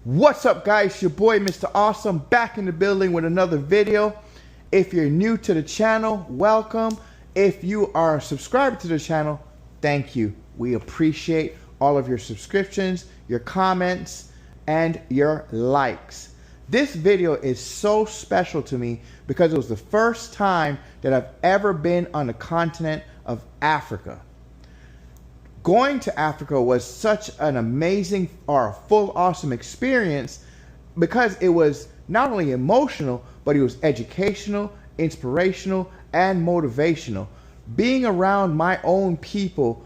What's up, guys? Your boy Mr. Awesome back in the building with another video. If you're new to the channel, welcome. If you are a subscriber to the channel, thank you. We appreciate all of your subscriptions, your comments, and your likes. This video is so special to me because it was the first time that I've ever been on the continent of Africa. Going to Africa was such an amazing or a full awesome experience because it was not only emotional, but it was educational, inspirational, and motivational. Being around my own people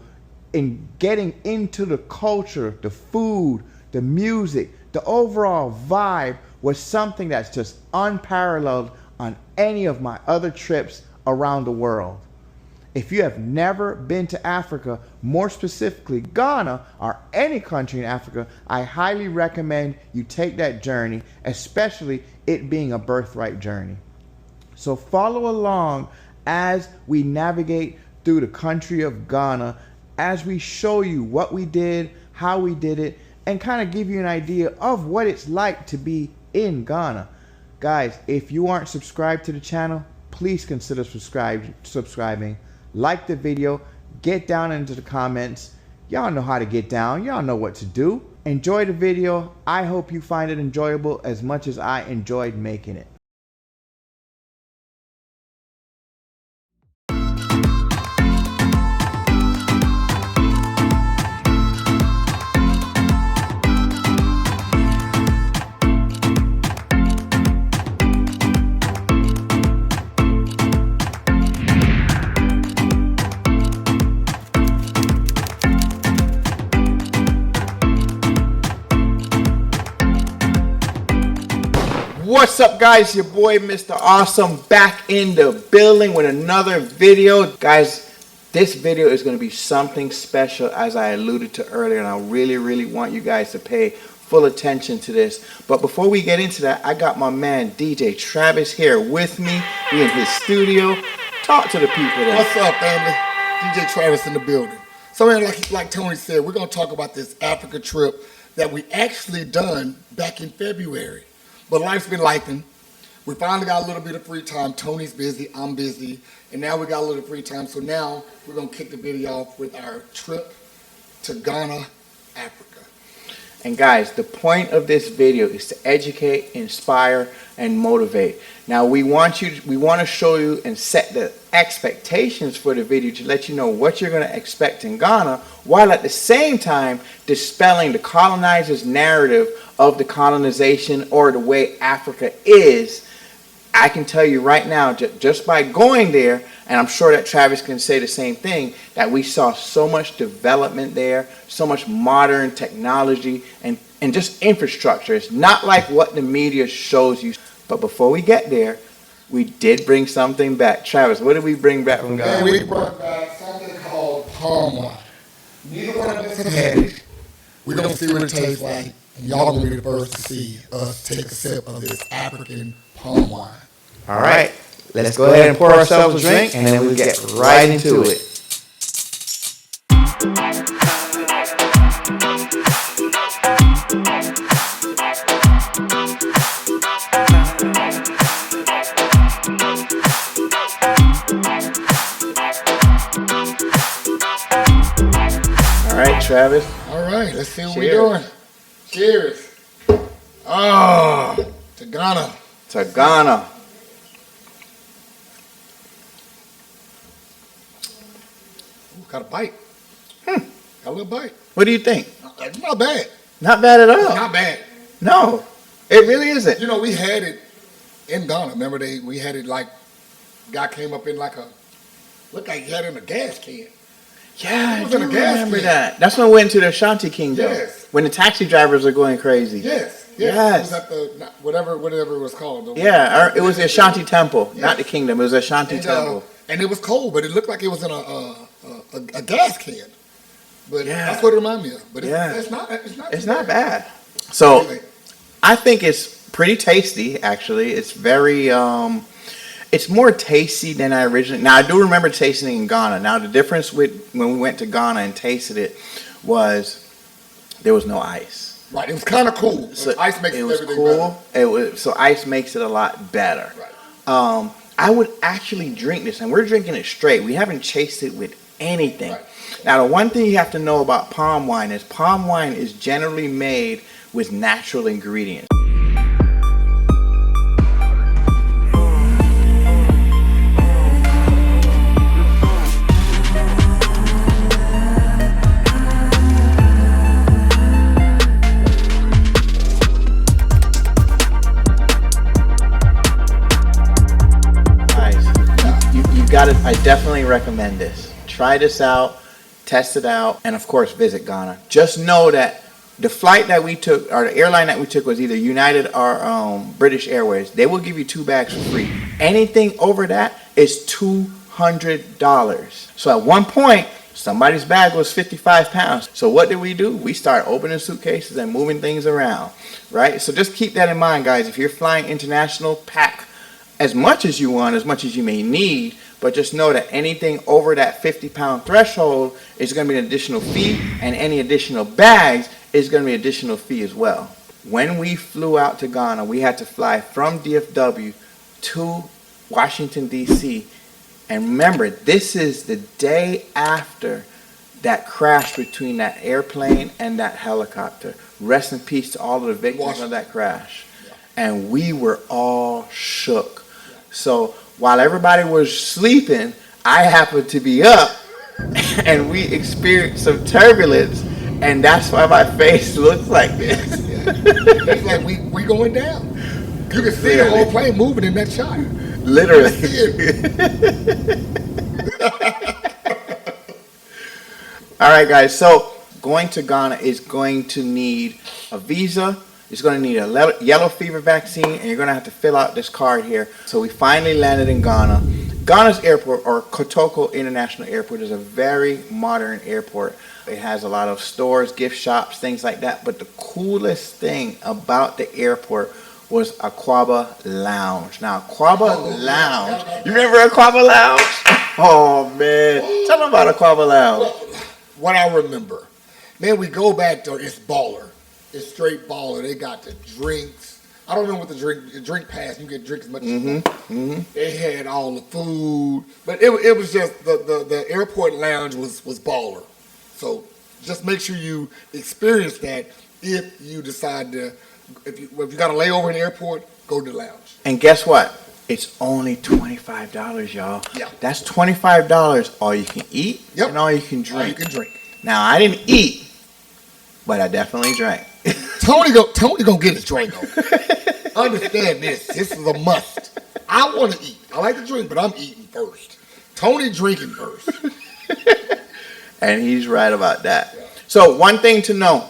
and getting into the culture, the food, the music, the overall vibe was something that's just unparalleled on any of my other trips around the world. If you have never been to Africa, more specifically Ghana or any country in Africa, I highly recommend you take that journey, especially it being a birthright journey. So follow along as we navigate through the country of Ghana, as we show you what we did, how we did it, and kind of give you an idea of what it's like to be in Ghana. Guys, if you aren't subscribed to the channel, please consider subscribing. Like the video, get down into the comments. Y'all know how to get down. Y'all know what to do. Enjoy the video. I hope you find it enjoyable as much as I enjoyed making it. What's up, guys? Your boy Mr. Awesome back in the building with another video. Guys, this video is going to be something special, as I alluded to earlier, and I really want you guys to pay full attention to this. But before we get into that, I got my man DJ Travis here with me. We in his studio. Talk to the people there. What's up, family? DJ Travis in the building. So, man, like Tony said, we're going to talk about this Africa trip that we actually done back in February. But life's been lifing. We finally got a little bit of free time. Tony's busy, I'm busy, and now we got a little free time. So now we're gonna kick the video off with our trip to Ghana, Africa. And guys, the point of this video is to educate, inspire, and motivate. Now we want to show you and set the expectations for the video to let you know what you're going to expect in Ghana, while at the same time dispelling the colonizers' narrative of the colonization or the way Africa is. I can tell you right now, just by going there, and I'm sure that Travis can say the same thing, that we saw so much development there, so much modern technology and just infrastructure. It's not like what the media shows you. But before we get there, we did bring something back. Travis, what did we bring back from Ghana? We brought back something called palm wine. Neither one of us have had it. We're going to see what it tastes like. And y'all going to be the first to see us take a sip of this African palm wine. All right, let's go ahead and pour ourselves a drink, and then we'll get right into it. All right, Travis. All right, let's see what we're doing. Cheers. Oh, to Ghana. To Ghana. Ooh, got a bite. Got a little bite. What do you think? It's not bad. Not bad at all. It's not bad. No, it really isn't. You know, we had it in Ghana. Remember, we had it like, guy came up in like looked like he had it in a gas can. Yeah, I was do in a gas remember can. that. That's when we went to the Ashanti Kingdom. Yes. When the taxi drivers are going crazy. Yes. Yes. It was at the, whatever it was called. Yeah, it was the Ashanti Temple, Yes. not the kingdom. It was the Ashanti And, Temple. and it was cold, but it looked like it was in a gas can. But Yeah. that's what it reminded me of. But Yeah. it's Not bad. So Really. I think it's pretty tasty, actually. It's very, it's more tasty than I originally. Now I do remember tasting it in Ghana. Now the difference with when we went to Ghana and tasted it was there was no ice. Right, it was kind of cool. So Ice makes it was everything cool. better. So ice makes it a lot better. Right. I would actually drink this, and we're drinking it straight. We haven't chased it with anything. Right. Now, the one thing you have to know about palm wine is generally made with natural ingredients. I definitely recommend this. Try this out, test it out, and of course visit Ghana. Just know that the flight that we took, or the airline that we took, was either United or British Airways. They will give you 2 bags for free. Anything over that is $200. So at one point, somebody's bag was 55 pounds. So what did we do? We started opening suitcases and moving things around, right? So just keep that in mind, guys. If you're flying international, pack as much as you want, as much as you may need, but just know that anything over that 50-pound threshold is going to be an additional fee, and any additional bags is going to be an additional fee as well. When we flew out to Ghana, we had to fly from DFW to Washington, D.C. And remember, this is the day after that crash between that airplane and that helicopter. Rest in peace to all of the victims of that crash. And we were all shook. So while everybody was sleeping, I happened to be up, and we experienced some turbulence, and that's why my face looks like this. It's like we going down. You can see the whole plane moving in that shot. Literally. All right, guys. So going to Ghana is going to need a visa. It's going to need a yellow fever vaccine, and you're going to have to fill out this card here. So we finally landed in Ghana. Ghana's airport, or Kotoko International Airport, is a very modern airport. It has a lot of stores, gift shops, things like that. But the coolest thing about the airport was Aqua Lounge. Now, Aqua Lounge. You remember Aqua Lounge? Oh, man. Tell them about Aqua Lounge. What I remember, man, we go back to, it's baller. It's straight baller. They got the drinks. I don't remember what the drink pass. You get drink as much as you want. They had all the food, but it was just the airport lounge was baller. So just make sure you experience that if you decide to. If you got a layover in the airport, go to the lounge. And guess what? It's only $25, y'all. Yeah. That's $25 all you can eat and all you can drink. All you can drink. Now, I didn't eat, but I definitely drank. Tony gonna get his drink on. Understand this. This is a must. I want to eat. I like to drink, but I'm eating first. Tony drinking first. And he's right about that. Yeah. So one thing to know.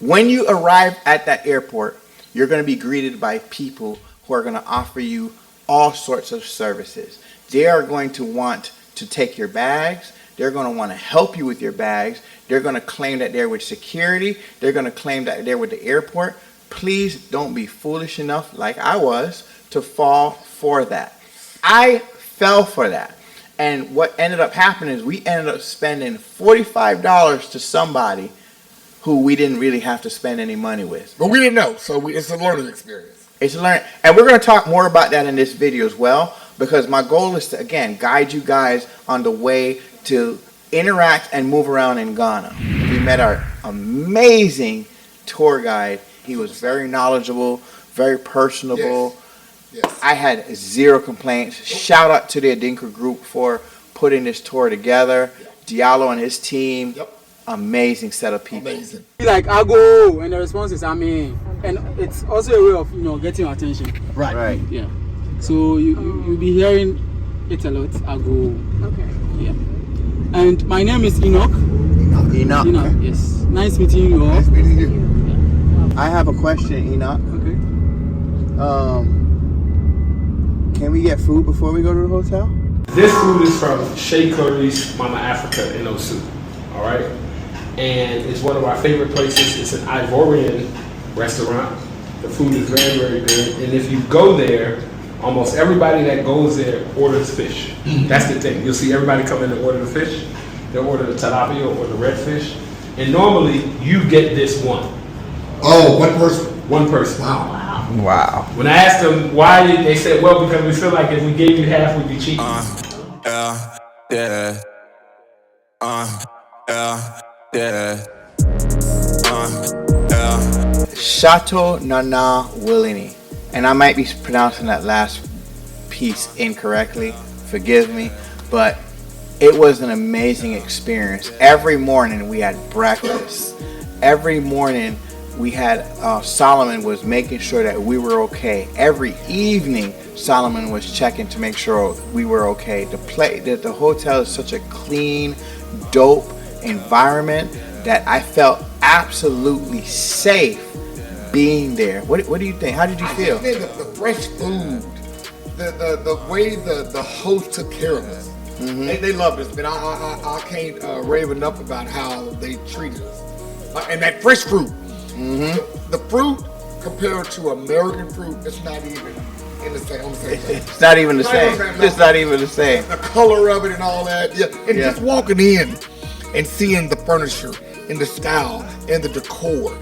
When you arrive at that airport, you're going to be greeted by people who are going to offer you all sorts of services. They are going to want to take your bags. They're going to want to help you with your bags. They're going to claim that they're with security. They're going to claim that they're with the airport. Please don't be foolish enough, like I was, to fall for that. I fell for that. And what ended up happening is we ended up spending $45 to somebody who we didn't really have to spend any money with. But we didn't know, so it's a learning experience. It's a learning, and we're going to talk more about that in this video as well, because my goal is to, again, guide you guys on the way to interact and move around in Ghana. We met our amazing tour guide. He was very knowledgeable, very personable. Yes. I had zero complaints. Shout out to the Adinka group for putting this tour together. Diallo and his team. Amazing set of people. Amazing. Like I go, and the response is I mean, and it's also a way of getting your attention. Right. Yeah. So you'll be hearing it a lot. I go. Okay. Yeah. And my name is Enoch. Enoch. Yes. Nice meeting you all. Nice meeting you. Yeah. I have a question, Enoch. Okay. Can we get food before we go to the hotel? This food is from Shea Curry's Mama Africa in Osu. All right. And it's one of our favorite places. It's an Ivorian restaurant. The food is very, very good. And if you go there, almost everybody that goes there orders fish. That's the thing. You'll see everybody come in and order the fish. They'll order the tilapia or the redfish. And normally, you get this one. Oh, one person. One person. Wow. Wow. When I asked them why, they said, well, because we feel like if we gave you half, we'd be cheating. Yeah, yeah. Yeah, yeah. Yeah. Chateau Nana Willini. And I might be pronouncing that last piece incorrectly. Forgive me. But it was an amazing experience. Every morning we had breakfast. Every morning we had Solomon was making sure that we were okay. Every evening Solomon was checking to make sure we were okay. The hotel is such a clean, dope environment that I felt absolutely safe being there. What do you think? How did you feel? I think the fresh food, the way the host took care of us. Mm-hmm. They loved us, man. I can't rave enough about how they treated us. And that fresh fruit. Mm-hmm. The fruit compared to American fruit, it's not even in the same. On the same thing. It's not even the same. It's not even the same. The color of it and all that. Yeah. And just walking in and seeing the furniture and the style and the decor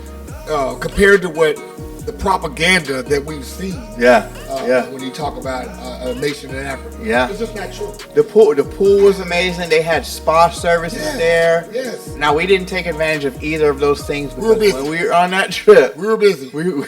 compared to what the propaganda that we've seen. When you talk about a nation in Africa. Yeah. It's just not true. The pool was amazing. They had spa services there. Yes. Now we didn't take advantage of either of those things because busy. when we were on that trip, We were busy. we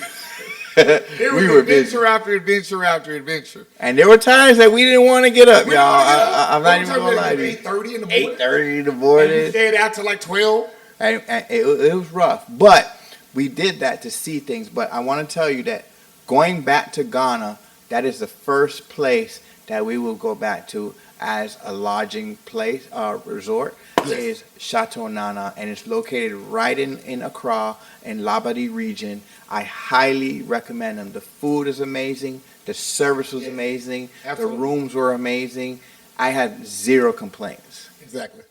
It was were busy. adventure after adventure after adventure. And there were times that we didn't want to get up, y'all. I'm not even gonna lie to you. 8:30 in the morning. 8:30 in the And we morning. stayed out till like 12. And it was rough. But we did that to see things. But I want to tell you that going back to Ghana, that is the first place that we will go back to as a lodging place, resort, is Chateau Nana. And it's located right in Accra, in Labadi region. I highly recommend them. The food is amazing. The service was amazing. Absolutely. The rooms were amazing. I had zero complaints. Exactly.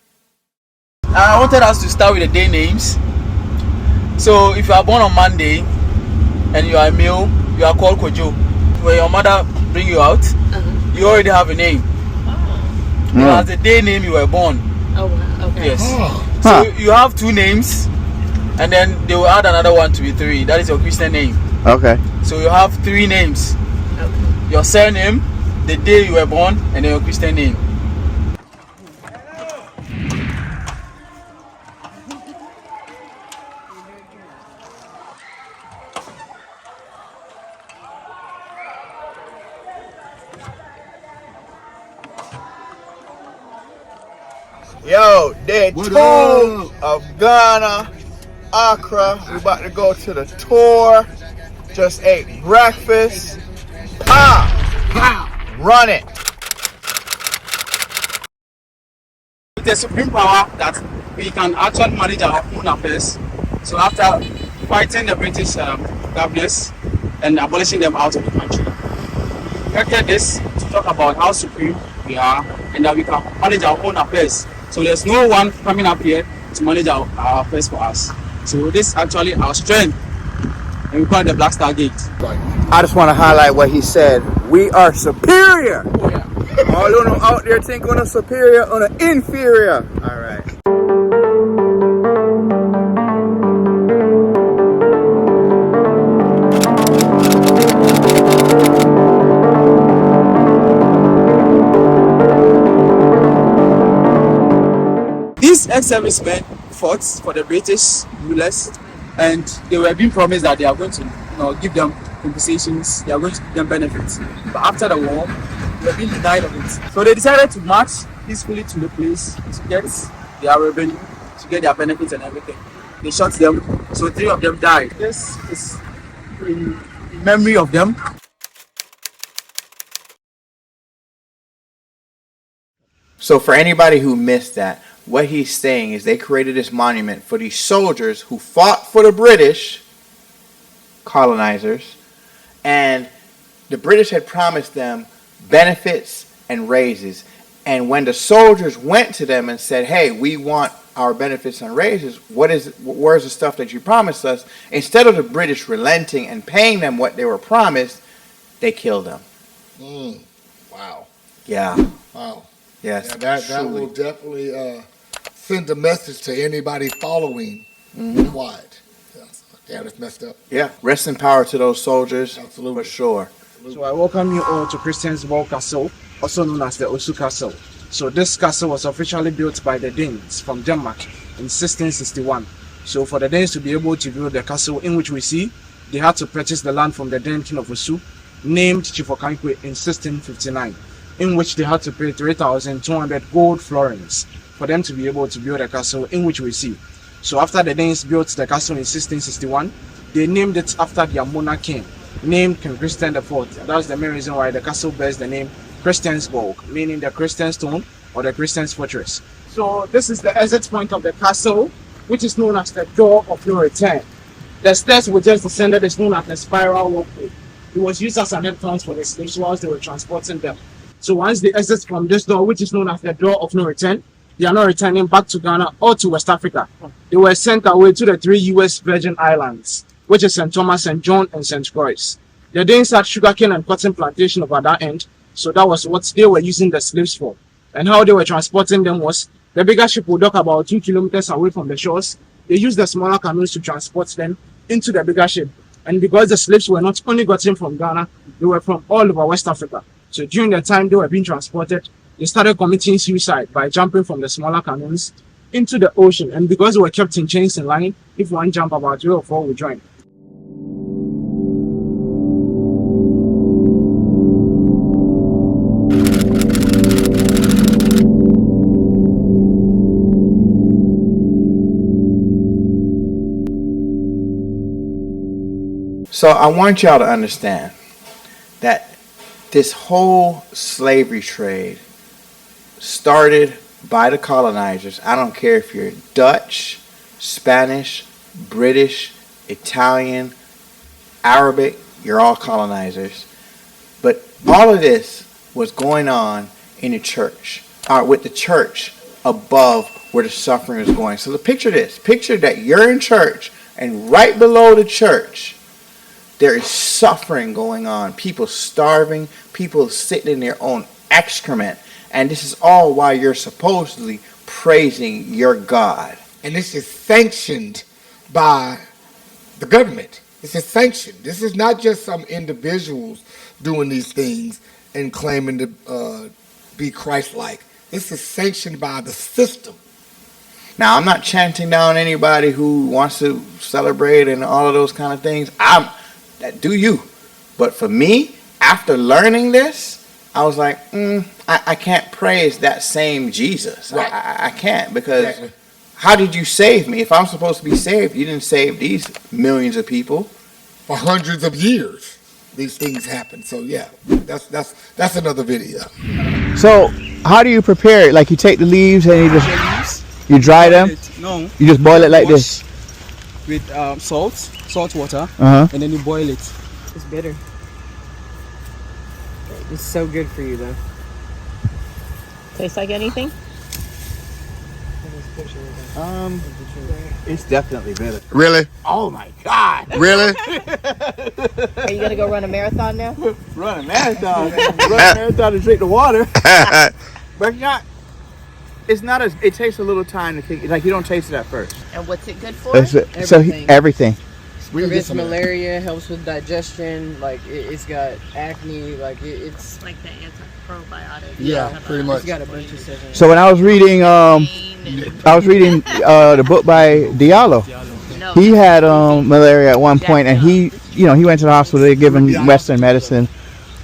I wanted us to start with the day names. So if you are born on Monday and you are a male, you are called Kojo. When your mother bring you out, you already have a name. You have the day name you were born. Oh wow, okay. Yes. Oh. So you have two names, and then they will add another one to be three. That is your Christian name. Okay. So you have three names. Okay. Your surname, the day you were born, and then your Christian name. Yo, day What 2 up? of Ghana, Accra. We about to go to the tour. Just ate breakfast. Run it. With the supreme power that we can actually manage our own affairs. So after fighting the British governors and abolishing them out of the country, we created this to talk about how supreme we are and that we can manage our own affairs. So there's no one coming up here to manage our affairs for us. So this is actually our strength, and we call it the Black Star Gate. I just want to highlight what he said. We are superior. All of them out there think on a superior, on an inferior. All right. These ex-servicemen fought for the British rulers, and they were being promised that they are going to give them compensations, they are going to give them benefits. But after the war, they were being denied of it. So they decided to march peacefully to the place to get their revenue, to get their benefits and everything. They shot them, so 3 of them died. This is in memory of them. So for anybody who missed that, what he's saying is they created this monument for these soldiers who fought for the British colonizers, and the British had promised them benefits and raises. And when the soldiers went to them and said, hey, we want our benefits and raises, where's the stuff that you promised us? Instead of the British relenting and paying them what they were promised, they killed them. Wow. Yeah. Wow. Yes. Yeah, that truly. will definitely send a message to anybody following quiet. Yeah, that's messed up. Yeah. Rest in power to those soldiers. Absolutely. For sure. So I welcome you all to Christiansborg Castle, also known as the Osu Castle. So this castle was officially built by the Danes from Denmark in 1661. So for the Danes to be able to build the castle in which we see, they had to purchase the land from the Dane king of Osu, named Chief Okankwe in 1659, in which they had to pay 3,200 gold florins for them to be able to build a castle in which we see. So after the Danes built the castle in 1661, they named it after their monarch king, named King Christian IV. That's the main reason why the castle bears the name Christiansborg, meaning the Christian stone or the Christian's fortress. So this is the exit point of the castle, which is known as the door of no return. The stairs we just descended is known as the spiral walkway. It was used as an entrance for the slaves whilst they were transporting them. So once they exit from this door, which is known as the door of no return, they are not returning back to Ghana or to West Africa. They were sent away to the 3 U.S. Virgin Islands, which is St. Thomas, St. John, and St. Croix. The Danes had sugarcane and cotton plantation over that end, so that was what they were using the slaves for. And how they were transporting them was, the bigger ship would dock about 2 kilometers away from the shores. They used the smaller canoes to transport them into the bigger ship. And because the slaves were not only gotten from Ghana, they were from all over West Africa. So during the time they were being transported, they started committing suicide by jumping from the smaller canoes into the ocean. And because they were kept in chains and line, if one jump, about 3 or 4 would join. So I want y'all to understand that this whole slavery trade started by the colonizers. I don't care if you're Dutch, Spanish, British, Italian, Arabic, you're all colonizers. But all of this was going on in the church, or with the church above where the suffering is going. So picture this. Picture that you're in church, and right below the church, there is suffering going on. People starving, people sitting in their own excrement. And this is all while you're supposedly praising your God. And this is sanctioned by the government. This is sanctioned. This is not just some individuals doing these things and claiming to be Christ-like. This is sanctioned by the system. Now, I'm not chanting down anybody who wants to celebrate and all of those kind of things. Do you? But for me, after learning this, I was like, I can't praise that same Jesus. Right. I can't, because how did you save me? If I'm supposed to be saved, you didn't save these millions of people. For hundreds of years, these things happen. So yeah, that's another video. So how do you prepare it? Like you take the leaves and you dry them? No. You just boil it like this? With salt water, Uh-huh. and then you boil it. It's bitter. It's so good for you though. Tastes like anything? It's definitely better. Really? Oh my God! Really? Are you gonna go run a marathon now? Run a marathon, man. Run a marathon and drink the water. But it's not as. It takes a little time to kick. Like you don't taste it at first. And what's it good for? Everything. Prevents malaria, helps with digestion. Like it's got acne. Like it's Like the anti-probiotic. Yeah, pretty much. it's got a bunch of stuff in it. So when I was reading the book by Diallo, No. he had malaria at one point, and he went to the hospital. They give him Western medicine,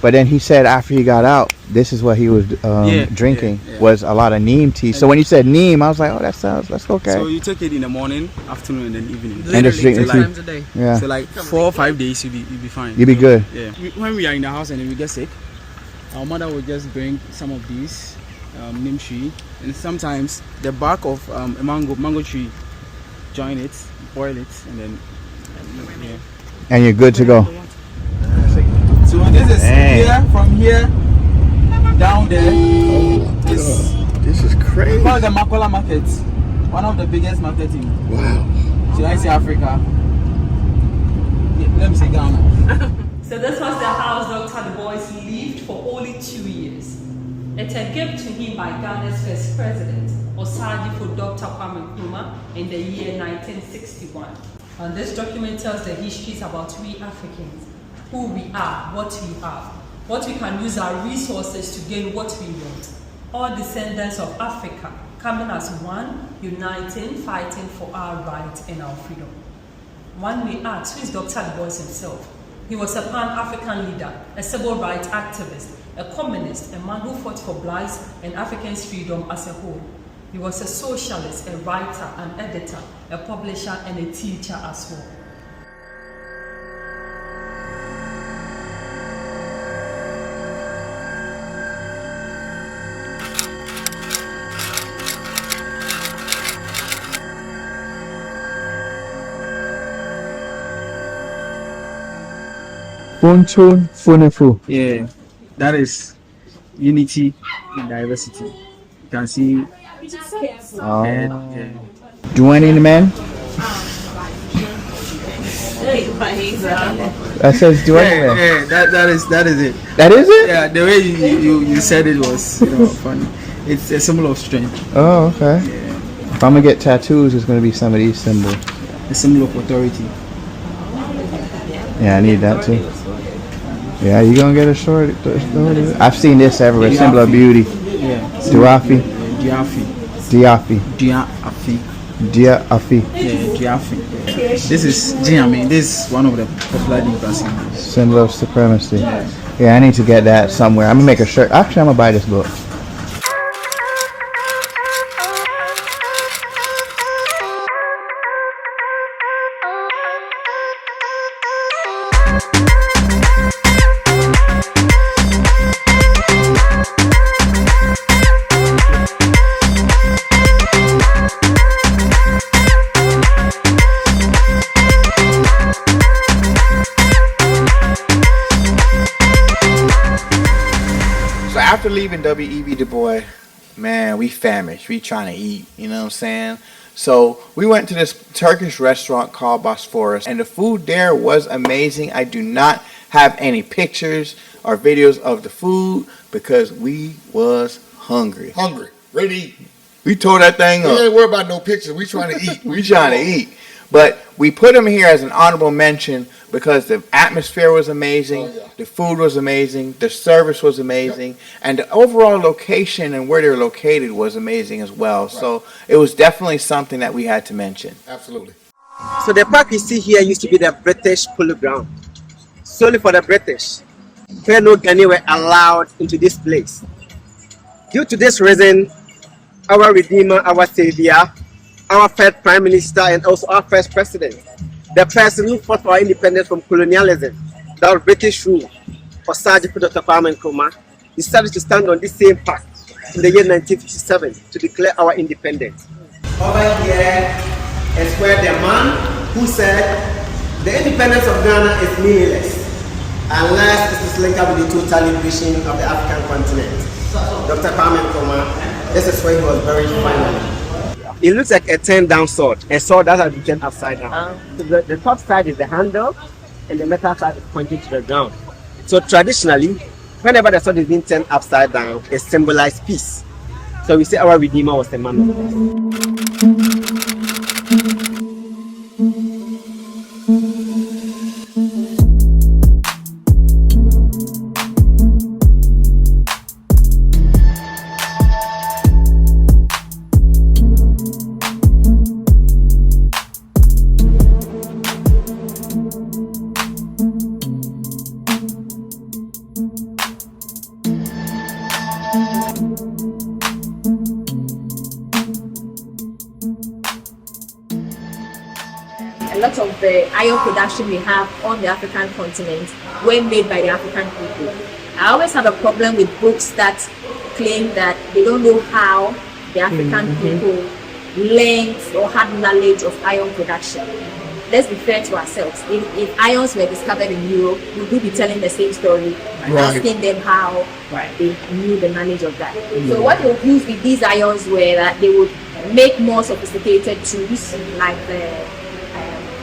but then he said after he got out, this is what he was drinking was a lot of neem tea. So when you said neem, I was like, oh, that's okay. So you take it in the morning, afmotherning, and then evening. And just drink Literally 2 times a day. Yeah, So like 4 or 5 days, you'll be fine. you'll be good. Yeah. When we are in the house and then we get sick, our mother will just bring some of these neem tree, and sometimes the bark of a mango tree, join it, boil it, and then And you're good to go. So this is here, from here down there. This is crazy. Called the Makola Market, one of the biggest markets in should I say Africa? Yeah, let me say Ghana. So this was the house Dr. Bois lived for only 2 years. It's a gift to him by Ghana's first president, Osaji for Dr. Kwame Nkrumah in the year 1961. And this document tells the histories about we Africans, who we are, what we have, what we can use our resources to gain what we want. All descendants of Africa coming as one, uniting, fighting for our rights and our freedom. One may ask, who is Dr. Du Bois himself? He was a Pan-African leader, a civil rights activist, a communist, a man who fought for blacks and Africans' freedom as a whole. He was a socialist, a writer, an editor, a publisher, and a teacher as well. Funchon Funefu. Yeah, that is unity in diversity. You can see. Joining the man. That says joining man. Yeah, that is it. That is it? Yeah, the way you said it was funny. It's a symbol of strength. Oh, okay. Yeah. If I'm gonna get tattoos, it's gonna be some of these symbols. A symbol of authority. Yeah, I need that too. Yeah, you gonna get a short? I've seen this everywhere. Symbol of beauty. Yeah. Diafi. Diafi. Diafi. Diafi. Diafi. Yeah, Diafi. This is Diami. This is one of the popular Diafi symbols. Symbol of supremacy. Yeah, I need to get that somewhere. I'm gonna make a shirt. Actually, I'm gonna buy this book. After leaving W.E.B. Du Bois, man, we famished. We trying to eat, you know what I'm saying? So we went to this Turkish restaurant called Bosphorus, and the food there was amazing. I do not have any pictures or videos of the food because we was hungry. Ready to eat. We tore that thing up. We ain't worried about no pictures. We trying to eat. We trying to eat. But we put them here as an honorable mention because the atmosphere was amazing, the food was amazing, the service was amazing, and the overall location and where they're located was amazing as well. Right. So it was definitely something that we had to mention. Absolutely. So the park you see here used to be the British polo ground, solely for the British, where no Ghanaians were allowed into this place. Due to this reason, our Redeemer, our Savior, our first Prime Minister, and also our first President, the person who fought for our independence from colonialism, that was British rule, Osaji Dr. Kwame Nkrumah, decided to stand on this same path in the year 1957 to declare our independence. Over here is where the man who said the independence of Ghana is meaningless unless it is linked up with the total liberation of the African continent. Dr. Kwame Nkrumah, this is where he was buried finally. It looks like a turned down sword, a sword that has been turned upside down. So the top side is the handle and the metal side is pointing to the ground. So traditionally, whenever the sword is being turned upside down, it symbolizes peace. So we say our Redeemer was the man of peace. A lot of the iron production we have on the African continent were made by the African people. I always have a problem with books that claim that they don't know how the African people learned or had knowledge of iron production. Let's be fair to ourselves. If irons were discovered in Europe, we would be telling the same story and asking them how they knew the knowledge of that. So what they would use with these irons were that they would make more sophisticated tools like the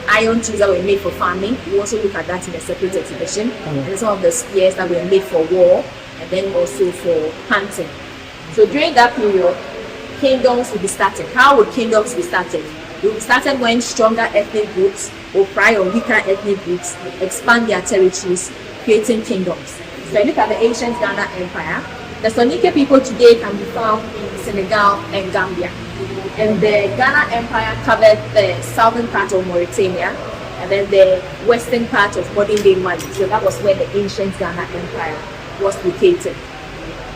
iron tools that were made for farming. We also look at that in a separate exhibition. And some of the spears that were made for war and then also for hunting. So during that period, kingdoms will be started. How will kingdoms be started? They will be started when stronger ethnic groups or prior weaker ethnic groups expand their territories, creating kingdoms. So look at the ancient Ghana Empire. The Soninke people today can be found in Senegal and Gambia. And the Ghana Empire covered the southern part of Mauritania and then the western part of modern-day Mali. So that was where the ancient Ghana Empire was located.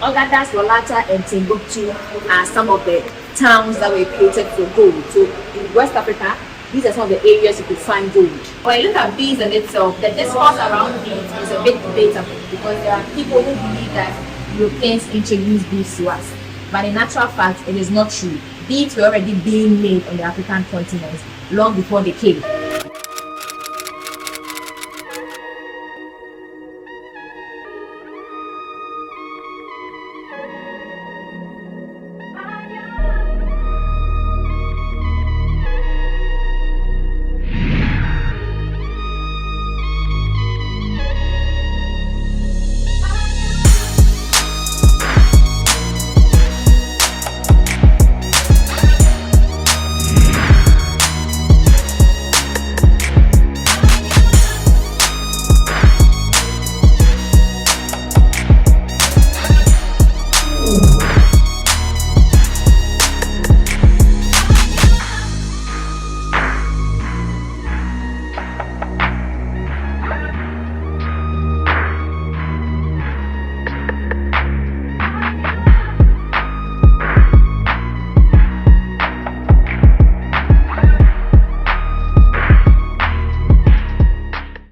Agadas, Walata, and Timbuktu are some of the towns that were created for gold. So in West Africa, these are some of the areas you could find gold. When you look at bees in itself, the discourse around bees is a bit debatable because there are people who believe that Europeans introduced bees to us. But in actual fact, it is not true. Beads were already being made on the African continent long before they came.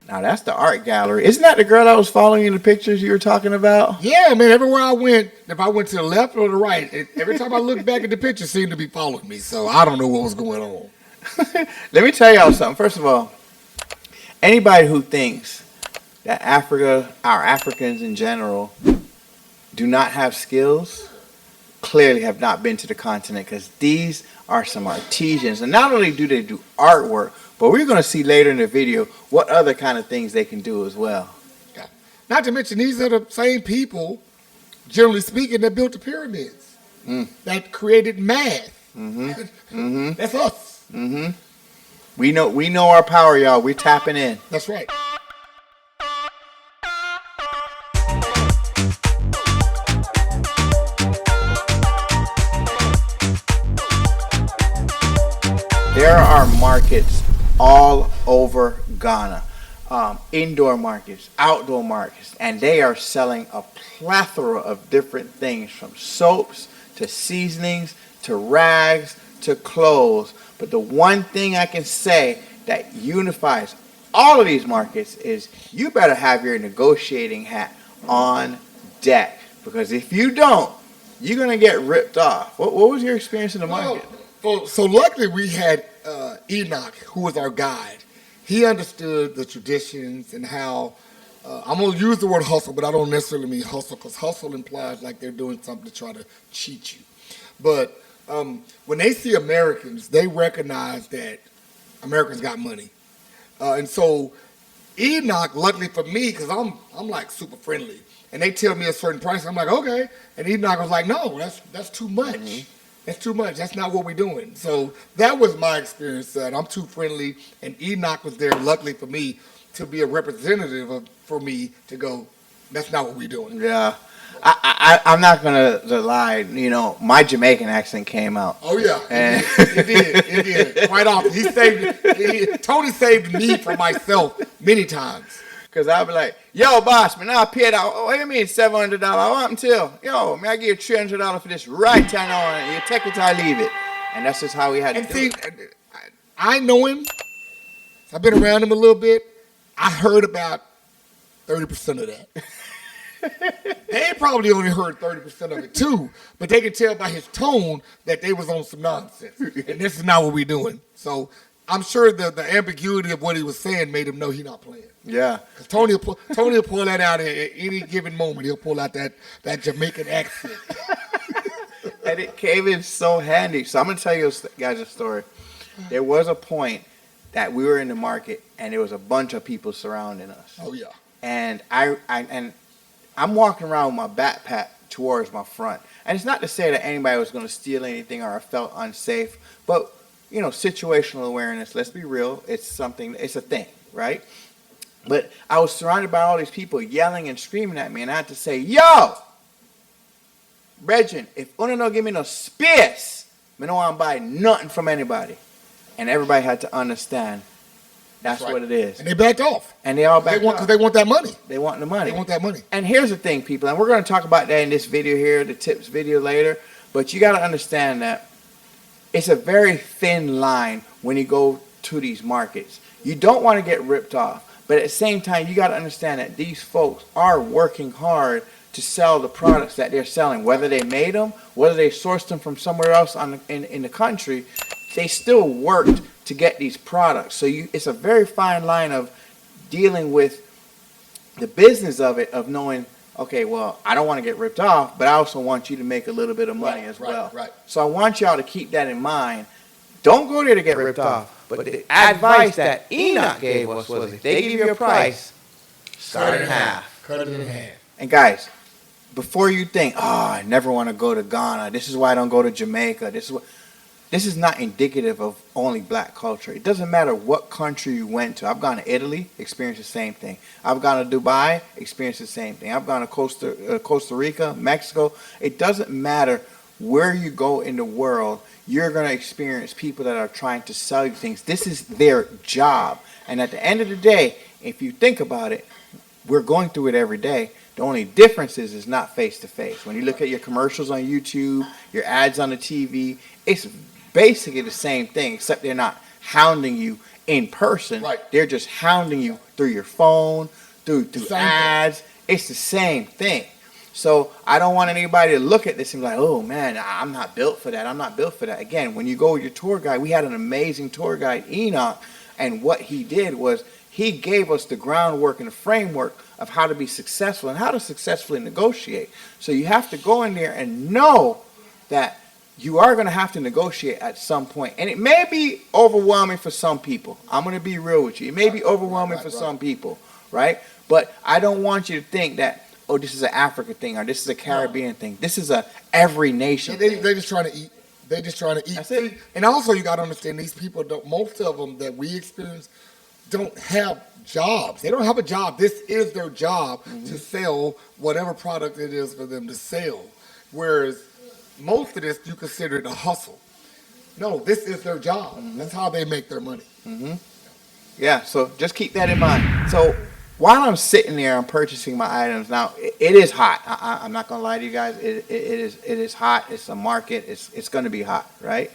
Now that's the art gallery. Isn't that the girl that was following you in the pictures you were talking about? Yeah, man. Everywhere I went, if I went to the left or the right, every time I looked back at the picture, seemed to be following me. So I don't know what was going on. Let me tell y'all something. First of all, anybody who thinks that Africa, our Africans in general, do not have skills, clearly have not been to the continent, because these are some artisans. And not only do they do artwork, but we're going to see later in the video what other kind of things they can do as well. Yeah. Not to mention, these are the same people, generally speaking, that built the pyramids, that created math. That's us. We know our power, y'all. We're tapping in. That's right. There are markets all over Ghana, indoor markets, outdoor markets, and they are selling a plethora of different things, from soaps to seasonings to rags to clothes. But the one thing I can say that unifies all of these markets is you better have your negotiating hat on deck, because if you don't, you're going to get ripped off. What was your experience in the market? So luckily we had Enoch, who was our guide. He understood the traditions and how, I'm going to use the word hustle, but I don't necessarily mean hustle, because hustle implies like they're doing something to try to cheat you. But when they see Americans, they recognize that Americans got money. And so Enoch, luckily for me, because I'm like super friendly, and they tell me a certain price, I'm like, okay. And Enoch was like, no, that's too much. That's too much. That's not what we're doing. So that was my experience. I'm too friendly, and Enoch was there, luckily for me, to be a representative for me to go, that's not what we're doing. Yeah. I'm not going to lie. You know, my Jamaican accent came out. Oh, yeah. It did. Quite often. Tony saved me from myself many times. Because I'll be like, yo, boss, man, I'll pay that. What do you mean $700? I want until, yo, man, I give you $300 for this right now. And you take it or leave it. And that's just how we had to do it. I know him. I've been around him a little bit. I heard about 30% of that. They probably only heard 30% of it too, but they could tell by his tone that they was on some nonsense. And this is not what we're doing. So I'm sure the ambiguity of what he was saying made him know he's not playing. Yeah. Because Tony will pull that out at any given moment. He'll pull out that Jamaican accent. And it came in so handy. So I'm going to tell you guys a story. There was a point that we were in the market and there was a bunch of people surrounding us. Oh, yeah. And I'm walking around with my backpack towards my front. And it's not to say that anybody was going to steal anything or I felt unsafe, but you know, situational awareness, let's be real, it's a thing, right? But I was surrounded by all these people yelling and screaming at me, and I had to say, yo, Brethren, if una no give me no space, I don't want to buy nothing from anybody. And everybody had to understand that's right. What it is. And they backed off. And they all backed off. Because they want that money. They want the money. They want that money. And here's the thing, people, and we're going to talk about that in this video here, the tips video later, but you got to understand that it's a very thin line when you go to these markets. You don't want to get ripped off, but at the same time, you got to understand that these folks are working hard to sell the products that they're selling, whether they made them, whether they sourced them from somewhere else in the country, they still worked to get these products. So it's a very fine line of dealing with the business of it, of knowing, okay, well, I don't want to get ripped off, but I also want you to make a little bit of money as well. Right. So I want y'all to keep that in mind. Don't go there to get ripped off. But the advice that Enoch gave us was, if they give you a price, start in half. Cut it in half. And guys, before you think, oh, I never want to go to Ghana, this is why I don't go to Jamaica, this is not indicative of only black culture. It doesn't matter what country you went to. I've gone to Italy, experienced the same thing. I've gone to Dubai, experienced the same thing. I've gone to Costa Rica, Mexico. It doesn't matter where you go in the world, you're going to experience people that are trying to sell you things. This is their job. And at the end of the day, if you think about it, we're going through it every day. The only difference is not face-to-face. When you look at your commercials on YouTube, your ads on the TV, it's basically the same thing, except they're not hounding you in person. Right. They're just hounding you through your phone, through ads. It's the same thing. So I don't want anybody to look at this and be like, oh man, I'm not built for that. I'm not built for that. Again, when you go with your tour guide, we had an amazing tour guide, Enoch, and what he did was he gave us the groundwork and the framework of how to be successful and how to successfully negotiate. So you have to go in there and know that you are going to have to negotiate at some point. And it may be overwhelming for some people. I'm going to be real with you. It may be overwhelming for some people, right? But I don't want you to think that, oh, this is an Africa thing or this is a Caribbean thing. This is a every nation thing. They're just trying to eat. They're just trying to eat. That's it. And also you got to understand, these people, most of them that we experience don't have jobs. They don't have a job. This is their job to sell whatever product it is for them to sell. Whereas most of this, you consider it a hustle. No, this is their job. That's how they make their money. Yeah, so just keep that in mind. So while I'm sitting there, I'm purchasing my items. Now, it is hot. I'm not going to lie to you guys. It is hot. It's a market. It's going to be hot, right?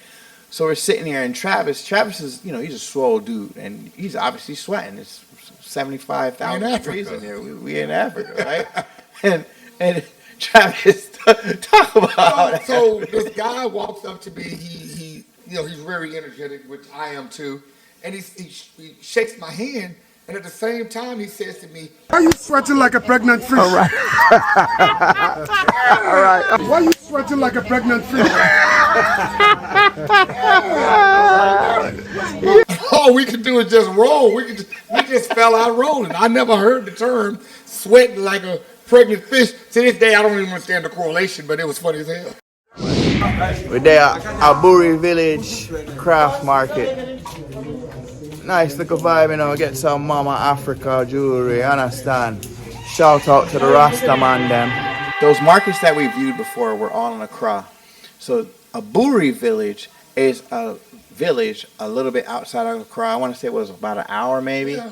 So we're sitting here, and Travis is, he's a swole dude, and he's obviously sweating. It's 75,000 degrees in here. We in Africa, right? And Travis, talk about So this guy walks up to me. He's very energetic, which I am too. And he shakes my hand, and at the same time he says to me, "Why are you sweating like a pregnant fish?" All right. All right. Why are you sweating like a pregnant fish? all we could do is just roll. We just fell out rolling. I never heard the term sweating like a pregnant fish. To this day, I don't even understand the correlation, but it was funny as hell. We're there at Aburi Village craft market. Nice little vibe, get some Mama Africa jewelry, understand? Shout out to the Rasta man them. Those markets that we viewed before were all in Accra. So Aburi Village is a village a little bit outside of Accra. I want to say it was about an hour maybe. Yeah.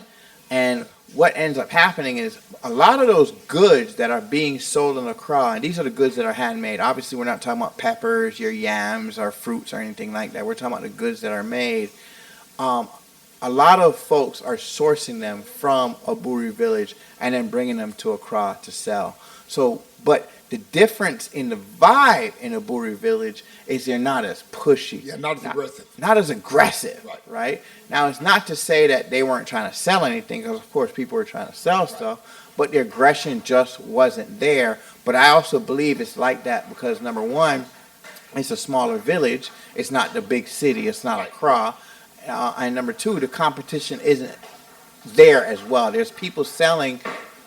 And what ends up happening is a lot of those goods that are being sold in Accra, and these are the goods that are handmade. Obviously, we're not talking about peppers, your yams, or fruits, or anything like that. We're talking about the goods that are made. A lot of folks are sourcing them from Aburi Village and then bringing them to Accra to sell. So, but the difference in the vibe in Aburi Village is they're not as pushy. Yeah, not as aggressive. Not as aggressive, right? Now, it's not to say that they weren't trying to sell anything, because of course people were trying to sell stuff, but the aggression just wasn't there. But I also believe it's like that because, number one, it's a smaller village. It's not the big city. It's not Accra. And number two, the competition isn't there as well. There's people selling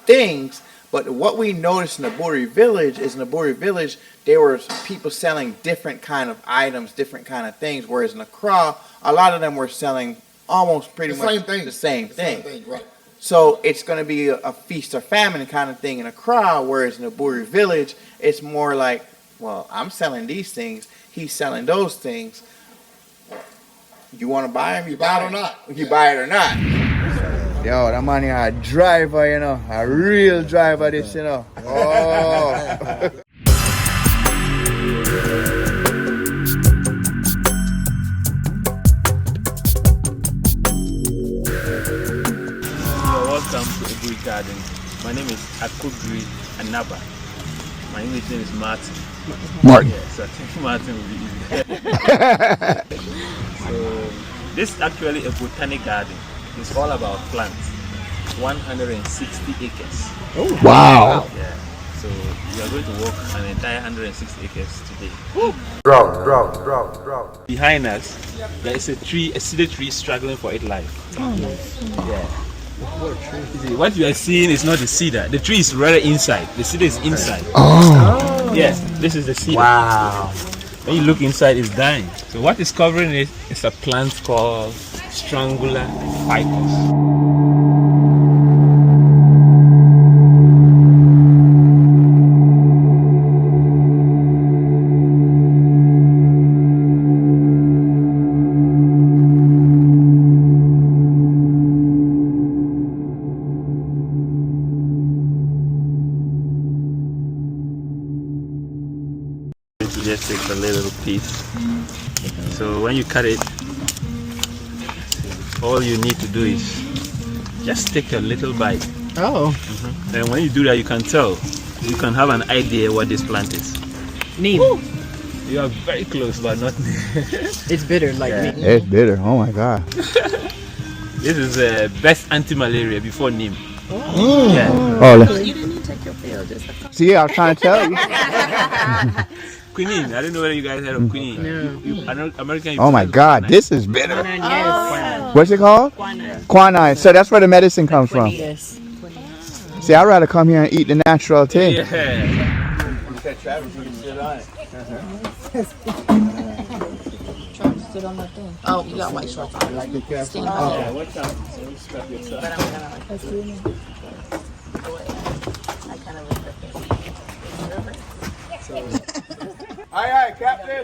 things, But what we noticed in Aburi Village is in Aburi Village, there were people selling different kind of items, different kind of things, whereas in Accra, a lot of them were selling almost pretty much the same thing. Right. So it's going to be a feast or famine kind of thing in Accra, whereas in Aburi Village, it's more like, well, I'm selling these things, he's selling those things. You want to buy them? You buy it or not? You buy it or not? Yo, that man here a driver, you know, a real driver. This, you know. Oh. Welcome to Aburi Garden. My name is Aburi Anaba. My English name is Martin. Martin. Yeah, so I think Martin will be easy. So this is actually a botanic garden. It's all about plants. 160 acres. Oh, wow. Yeah. So we are going to walk an entire 160 acres today. Drop. Behind us, there is a tree, a cedar tree struggling for its life. Yeah. What you are seeing is not the cedar. The tree is rather inside. The cedar is inside. Oh. Yes, this is the cedar. Wow. When you look inside, it's dying. So what is covering it is a plant called Strangula ficus. Just take a little piece. So when you cut it, all you need to do is just take a little bite. Oh. And when you do that, you can tell, you can have an idea what this plant is. Neem. You are very close, but not neem. It's bitter like neem. It's bitter. Oh my God. This is best anti-malaria before neem. Oh. Yeah. Oh, you didn't need to take your pill. Just see, I was trying to tell you. Quinine. I don't know whether you guys heard of quinine. No. American. Oh my God, this is bitter. yes. What's it called? Quinine. So that's where the medicine comes from. Yes. See, I'd rather come here and eat the natural thing. Yeah. You said Travis, you can sit on it. try to sit on that thing. Oh, you got white shorts on. Like the Stand Yeah, by. watch out. So strap yourself. But I'm gonna like this. I kind of look Aye, Captain.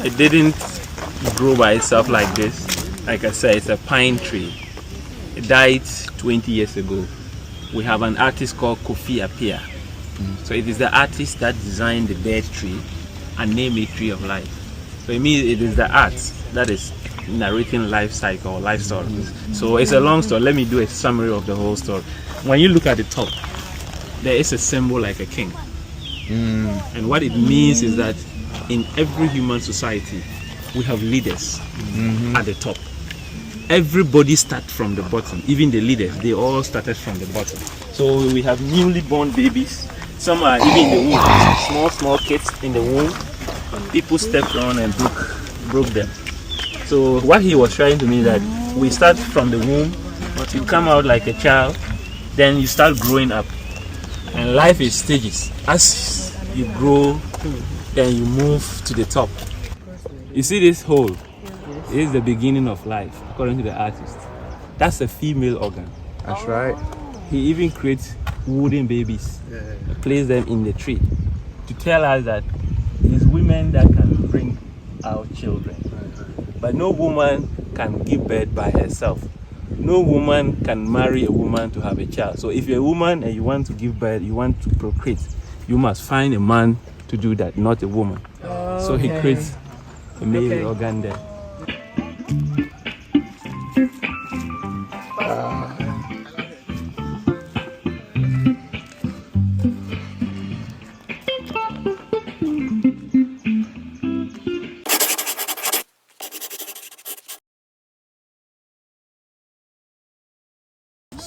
It didn't grow by itself like this. Like I said, it's a pine tree. It died 20 years ago. We have an artist called Koforidua. So it is the artist that designed the dead tree and named it Tree of Life. So it means it is the art that is narrating life cycle or life story. So it's a long story. Let me do a summary of the whole story. When you look at the top, there is a symbol like a king. And what it means is that in every human society, we have leaders at the top. Everybody starts from the bottom. Even the leaders, they all started from the bottom. So we have newly born babies. Some are even in the womb. Small kids in the womb. People stepped on and broke them. So what he was trying to mean that we start from the womb, you come out like a child, then you start growing up. And life is stages. As you grow, then you move to the top. You see this hole? It is the beginning of life, according to the artist. That's a female organ. That's right. He even creates wooden babies, place them in the tree to tell us that it is women that can bring out children. But no woman can give birth by herself. No woman can marry a woman to have a child. So if you're a woman and you want to give birth, you want to procreate, you must find a man to do that, not a woman. So he creates a male organ there.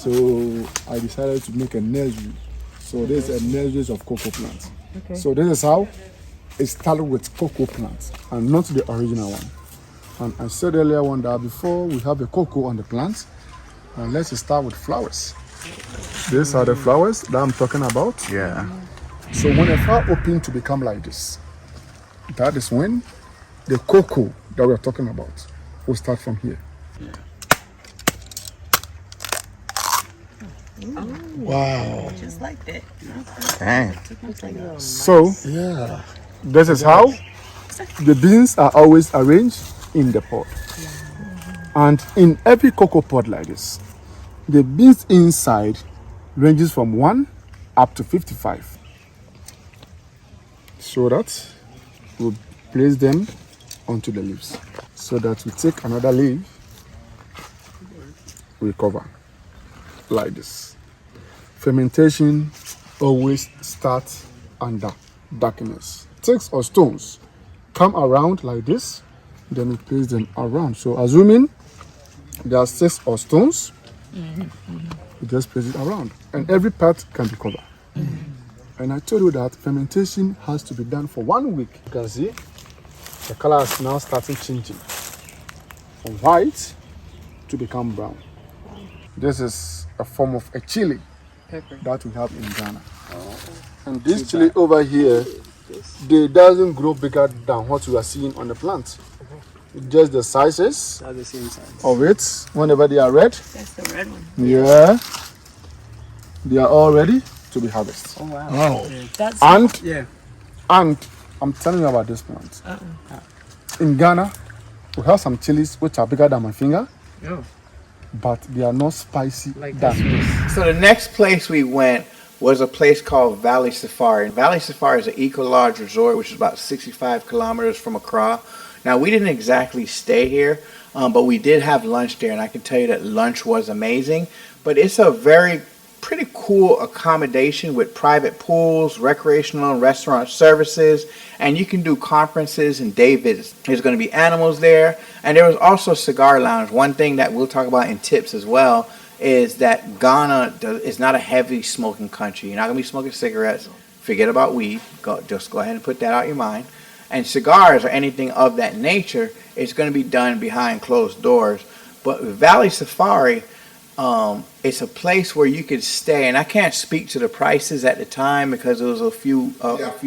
So I decided to make a nursery. So this is a nursery of cocoa plants. Okay. So this is how it started with cocoa plants and not the original one. And I said earlier on that before we have the cocoa on the plants, let's start with flowers. These are the flowers that I'm talking about. Yeah. So when a flower opens to become like this, that is when the cocoa that we're talking about will start from here. Wow. Just like that. Dang. So, Yeah. this is how the beans are always arranged in the pot. And in every cocoa pot like this, the beans inside ranges from 1 up to 55. So that we'll place them onto the leaves. So that we take another leaf, we cover like this. Fermentation always starts under darkness. Sticks or stones come around like this, then we place them around. So assuming there are sticks or stones, we just place it around. And every part can be covered. And I told you that fermentation has to be done for 1 week. You can see the color is now starting changing from white to become brown. This is a form of a chili that we have in Ghana. And this chili over here, they doesn't grow bigger than what you are seeing on the plant. Just the sizes Are the same size. of it, whenever they are red, That's the red one. yeah, they are all ready to be harvested. Oh wow. Oh. That's And Yeah. And I'm telling you about this plant. In Ghana, we have some chilies which are bigger than my finger, Oh. but they are not spicy Like than this. this. So the next place we went was a place called Valley Safari. And Valley Safari is an eco-lodge resort, which is about 65 kilometers from Accra. Now, we didn't exactly stay here, but we did have lunch there, and I can tell you that lunch was amazing. But it's a pretty cool accommodation with private pools, recreational and restaurant services, and you can do conferences and day visits. There's going to be animals there, and there was also a cigar lounge. One thing that we'll talk about in tips as well is that Ghana is not a heavy smoking country. You're not going to be smoking cigarettes. Forget about weed. Just go ahead and put that out of your mind. And cigars or anything of that nature, it's going to be done behind closed doors. But Valley Safari, it's a place where you could stay, and I can't speak to the prices at the time because it was a few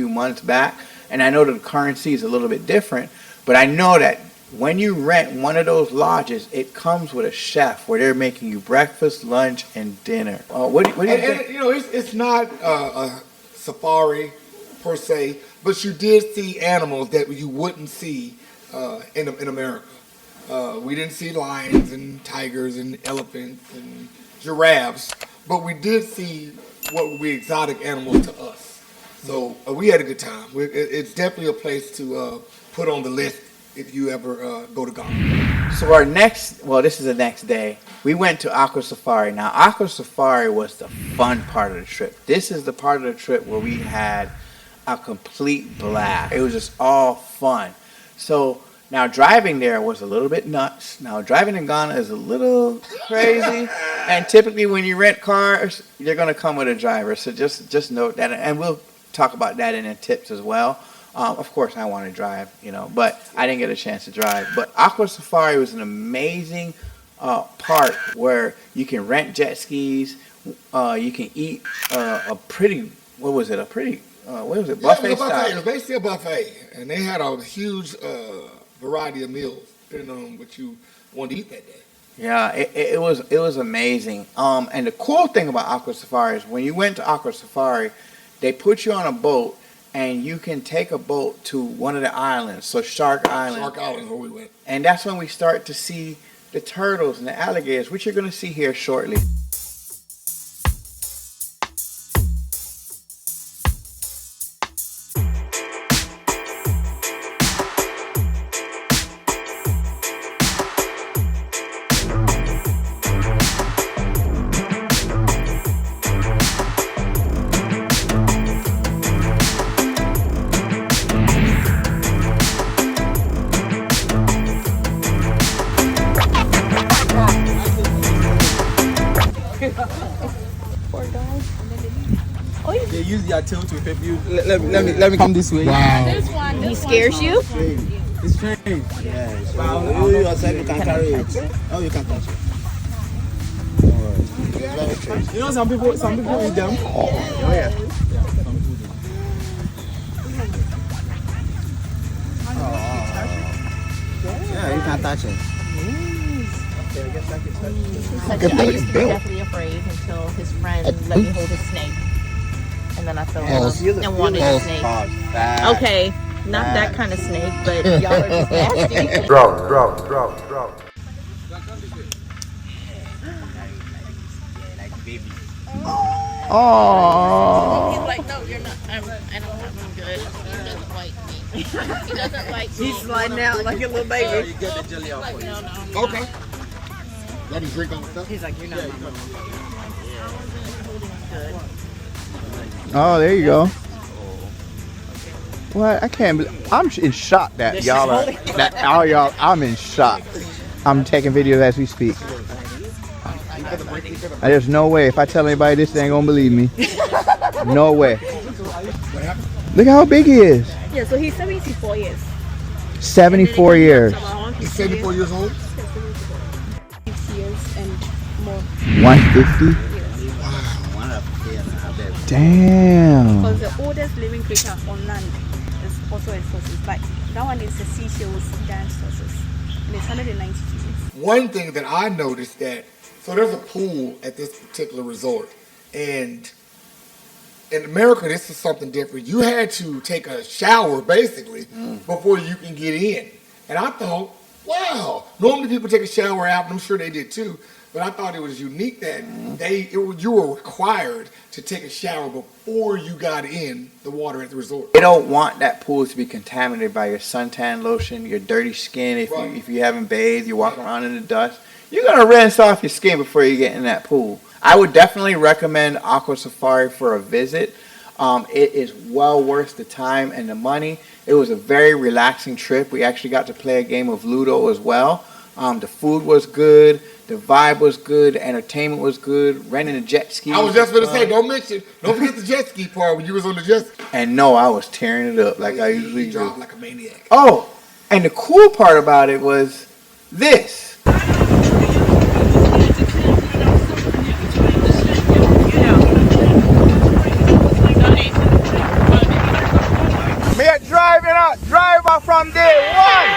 months back, and I know that the currency is a little bit different, but I know that when you rent one of those lodges, it comes with a chef where they're making you breakfast, lunch, and dinner. What do you think? And, you know, it's not a safari per se, but you did see animals that you wouldn't see in America. We didn't see lions and tigers and elephants and giraffes, but we did see what would be exotic animals to us. So we had a good time. It's definitely a place to put on the list if you ever go to Ghana. So this is the next day. We went to Aqua Safari. Now, Aqua Safari was the fun part of the trip. This is the part of the trip where we had a complete blast. It was just all fun. So now driving there was a little bit nuts. Now driving in Ghana is a little crazy. And typically when you rent cars, you're going to come with a driver. So just note that. And we'll talk about that in the tips as well. Of course, I want to drive, but I didn't get a chance to drive. But Aqua Safari was an amazing park where you can rent jet skis. You can eat buffet It style. was basically a buffet, and they had a huge variety of meals depending on what you wanted to eat that day. Yeah, it was amazing. And the cool thing about Aqua Safari is when you went to Aqua Safari, they put you on a boat, and you can take a boat to one of the islands, so Shark Island. Shark Island, where we went. And that's when we start to see the turtles and the alligators, which you're going to see here shortly. your tail to help you. Let me come this way. Wow. He scares you? It's strange. Yes. You yourself, you can carry it. Oh, you can touch it. You know, some people eat them. Oh yeah. Yeah, you can touch it. I used to be definitely afraid until his friend let me hold his snake. And then I fell in love and wanted a snake. Okay, not that kind of snake, but y'all are just nasty. Drop. Oh. He's like, no, you're not. I'm good. He doesn't like me. He doesn't like me. He's sliding out like a little baby. You get the jelly off. Like, no. Okay. Let me drink all the stuff. He's like, you're not my mom. Oh, there you go. What? I can't believe. I'm in shock that y'all are. That all y'all. I'm in shock. I'm taking videos as we speak. There's no way. If I tell anybody this, they ain't gonna believe me. No way. Look how big he is. Yeah, so he's 74 years. 74 years. He's 74 years old? 6 years and more. 150? Damn. Because the oldest living creature on land is also a tortoise, but that one is a seashell's giant tortoise. And it's 192 years. One thing that I noticed that, so there's a pool at this particular resort, and in America, this is something different. You had to take a shower, basically, before you can get in. And I thought, wow, normally people take a shower out, and I'm sure they did too, but I thought it was unique that you were required to take a shower before you got in the water at the resort. They don't want that pool to be contaminated by your suntan lotion, your dirty skin. If you haven't bathed, you walk around in the dust. You're going to rinse off your skin before you get in that pool. I would definitely recommend Aqua Safari for a visit. It is well worth the time and the money. It was a very relaxing trip. We actually got to play a game of Ludo as well. The food was good. The vibe was good. The entertainment was good. Renting a jet ski. I was just going to say, don't forget the jet ski part when you was on the jet ski. And no, I was tearing it up like I usually do. Dropped like a maniac. Oh, and the cool part about it was this. Me a driver from day one.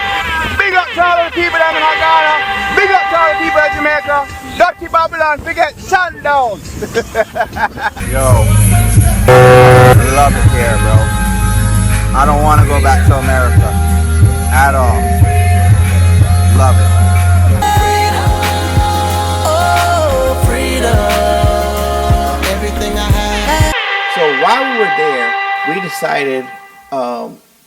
Big up to all the people that in Ghana. Big up to all the people in Jamaica. Dirty Babylon, forget Sundown. Yo, love it here, bro. I don't want to go back to America at all. Love it. Oh, freedom. Everything I have. So while we were there, we decided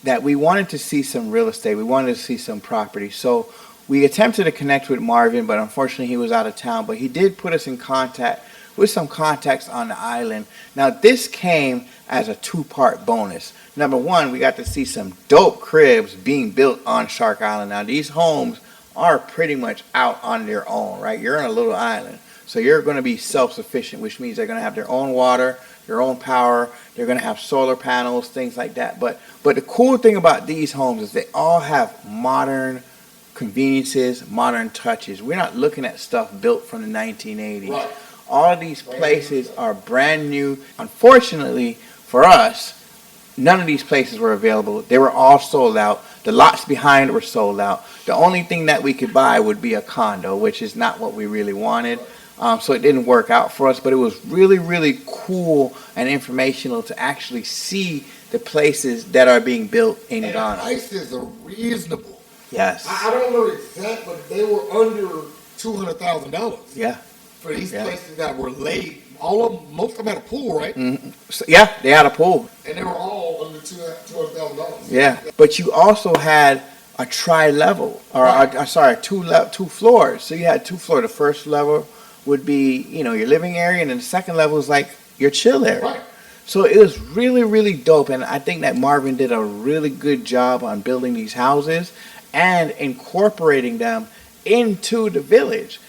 that we wanted to see some real estate. We wanted to see some property. So we attempted to connect with Marvin, but unfortunately he was out of town. But he did put us in contact with some contacts on the island. Now this came as a two-part bonus. Number one, we got to see some dope cribs being built on Shark Island. Now these homes are pretty much out on their own, right? You're on a little island. So you're going to be self-sufficient, which means they're going to have their own water, their own power. They're going to have solar panels, things like that. But the cool thing about these homes is they all have modern conveniences, modern touches. We're not looking at stuff built from the 1980s. Right. All of these places are brand new. Unfortunately for us, none of these places were available. They were all sold out. The lots behind were sold out. The only thing that we could buy would be a condo, which is not what we really wanted. So it didn't work out for us, but it was really, really cool and informational to actually see the places that are being built in Ghana. The prices are reasonable. Yes. I don't know exact, but they were under $200,000. Yeah. For these places that were laid. All of them, most of them had a pool, right? Mm-hmm. So, yeah, they had a pool. And they were all under $200,000. Yeah, but you also had a tri-level, or two floors. So you had two floors. The first level would be, your living area, and then the second level is like your chill area. Right. So it was really, really dope, and I think that Marvin did a really good job on building these houses and incorporating them into the village.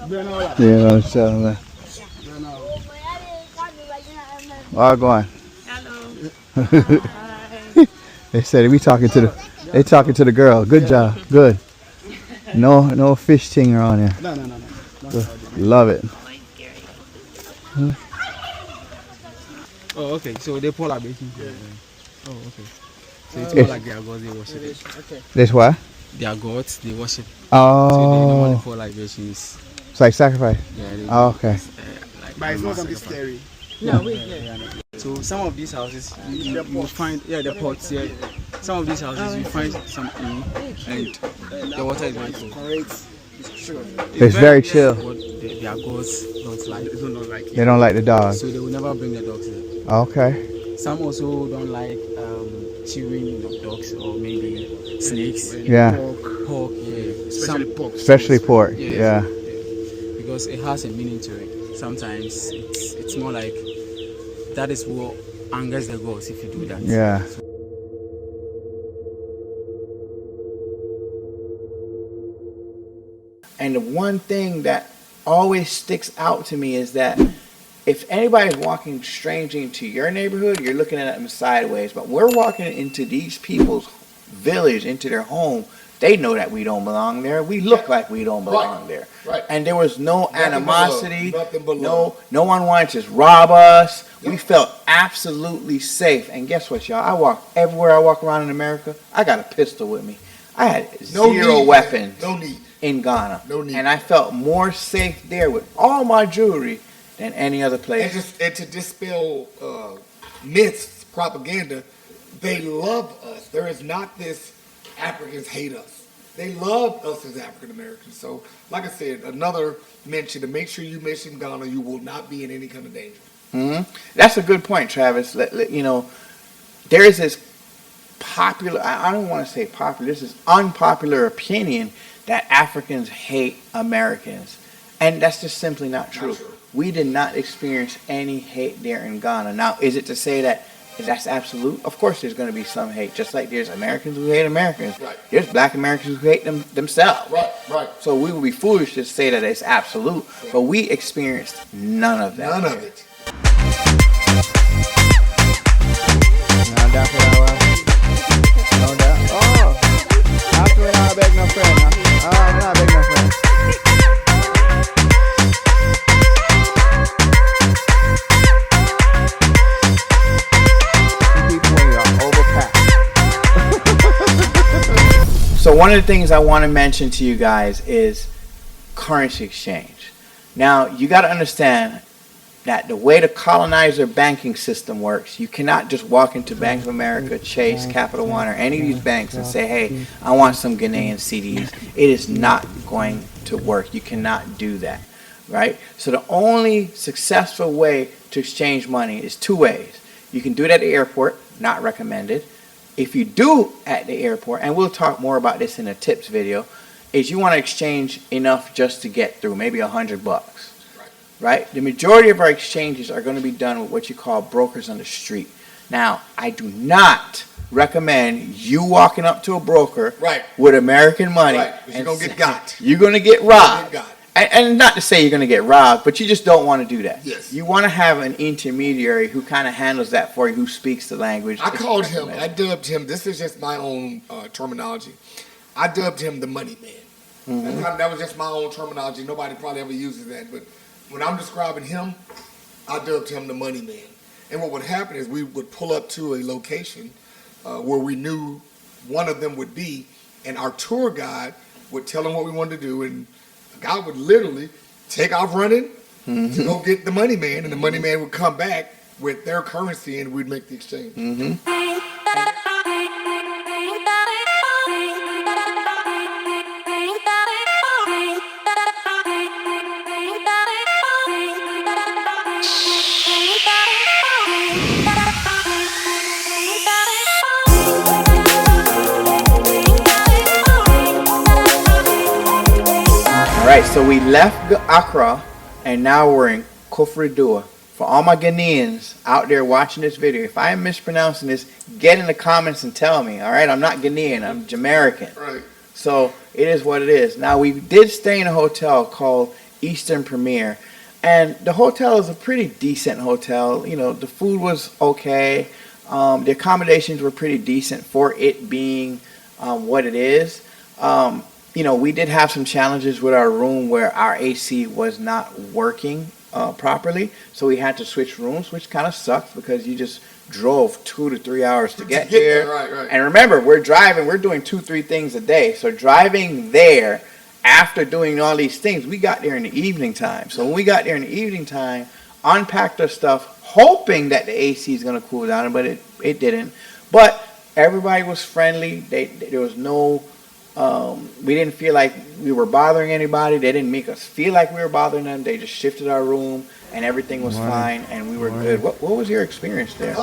Yeah, All going. Hello. They said we talking to the. They talking to the girl. Good job. Good. No fish thing around here. No. Good. Love it. Oh, okay. So they pour like baking. Oh, okay. So it's more like their gods, they worship it. This what? Their gods, they worship. Oh. So they normally pour libations. It's like sacrifice. Yeah. Oh, okay. But it's not something scary. No, so some of these houses you find the pots here. Some of these houses you find some and the water is very cold. It's very chill. But their gods don't like it. They don't like the dogs. So they will never bring the dogs there. Okay. Some also don't like chewing of dogs or maybe snakes. Yeah. Pork, yeah. Especially pork. Yeah. Because it has a meaning to it. Sometimes it's more like that is what angers the gods if you do that. Yeah. And the one thing that always sticks out to me is that if anybody's walking strangely into your neighborhood, you're looking at them sideways. But we're walking into these people's village, into their home. They know that we don't belong there. We look like we don't belong there. Right. And there was no animosity. Nothing but love. No one wanted to just rob us. We felt absolutely safe. And guess what, y'all? I walk everywhere I walk around in America. I got a pistol with me. I had zero weapons in Ghana. No need. And I felt more safe there with all my jewelry than any other place. And to dispel myths, propaganda, they love us. There is not this Africans hate us. They love us as African Americans. So, like I said, another mention to make sure you mention Ghana, you will not be in any kind of danger. Mm-hmm. That's a good point, Travis. You know, there is this popular, I don't want to say popular, this is unpopular opinion that Africans hate Americans. And that's just simply not true. We did not experience any hate there in Ghana. Now, is it to say that that's absolute? Of course there's going to be some hate, just like there's Americans who hate Americans. Right. There's black Americans who hate themselves. Right. So we would be foolish to say that it's absolute, but we experienced none of that. None of it. No doubt for that one. No doubt. Oh, after we're not beg no friend, huh? Oh, we're not beg no friend. So one of the things I want to mention to you guys is currency exchange. Now, you got to understand that the way the colonizer banking system works, you cannot just walk into Bank of America, Chase, Capital One, or any of these banks and say, hey, I want some Ghanaian CDs. It is not going to work. You cannot do that, right? So the only successful way to exchange money is two ways. You can do it at the airport, not recommended. If you do at the airport, and we'll talk more about this in a tips video, is you want to exchange enough just to get through, maybe $100. Right? The majority of our exchanges are going to be done with what you call brokers on the street. Now, I do not recommend you walking up to a broker with American money. Right, because you're going to get got. You're going to get robbed. And not to say you're going to get robbed, but you just don't want to do that. Yes. You want to have an intermediary who kind of handles that for you, who speaks the language. I called him, I dubbed him, this is just my own terminology. I dubbed him the money man. Mm-hmm. That was just my own terminology. Nobody probably ever uses that, but when I'm describing him, I dubbed him the money man. And what would happen is we would pull up to a location where we knew one of them would be, and our tour guide would tell him what we wanted to do, and the guy would literally take off running to go get the money man, and the money man would come back with their currency, and we'd make the exchange. Alright, so we left Accra and now we're in Koforidua. For all my Ghanaians out there watching this video, if I am mispronouncing this, get in the comments and tell me. Alright, I'm not Ghanaian, I'm Jamaican. Right. So it is what it is. Now we did stay in a hotel called Eastern Premier. And the hotel is a pretty decent hotel. You know, the food was okay. The accommodations were pretty decent for it being what it is. You know, we did have some challenges with our room where our AC was not working properly. So we had to switch rooms, which kind of sucks because you just drove 2 to 3 hours to get here. Right. And remember, we're doing 2-3 things a day. So driving there after doing all these things, we got there in the evening time. So when we got there in the evening time, unpacked our stuff, hoping that the AC is going to cool down, but it didn't. But everybody was friendly. There was no, we didn't feel like we were bothering anybody. They didn't make us feel like we were bothering them. They just shifted our room and everything was fine and we were good. What was your experience there?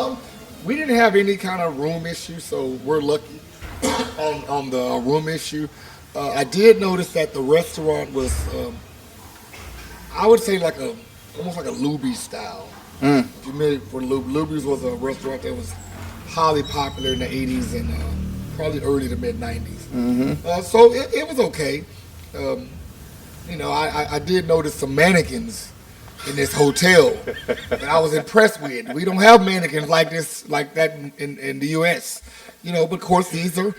We didn't have any kind of room issue, so we're lucky on the room issue. I did notice that the restaurant was, I would say almost like a Luby style. If you made for Luby's was a restaurant that was highly popular in the 80s and probably early to mid 90s. So it was okay. You know, I did notice some mannequins in this hotel that I was impressed with. We don't have mannequins like that in the U.S. You know, but of course these are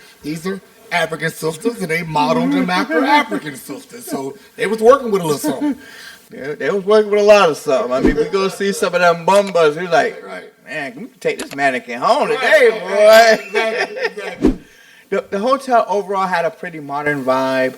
African sisters, and they modeled them after African sisters. So they was working with a little something. Yeah, they was working with a lot of something. I mean, we go see some of them bumbas. We're like, man, we can take this mannequin home today, boy. Exactly. The hotel overall had a pretty modern vibe.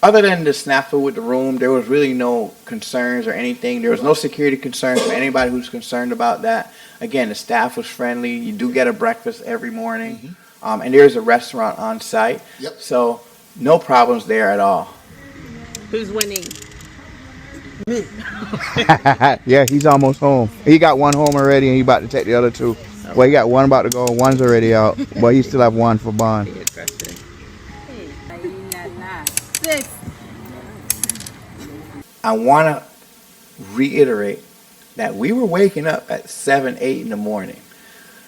Other than the snafu with the room, there was really no concerns or anything. There was no security concerns for anybody who's concerned about that. Again, the staff was friendly. You do get a breakfast every morning. And there's a restaurant on site. So no problems there at all. Who's winning? Me. Yeah, he's almost home. He got one home already and he about to take the other 2. Well, he got one about to go, one's already out. But he still have one for bond. I want to reiterate that we were waking up at 7, 8 in the morning.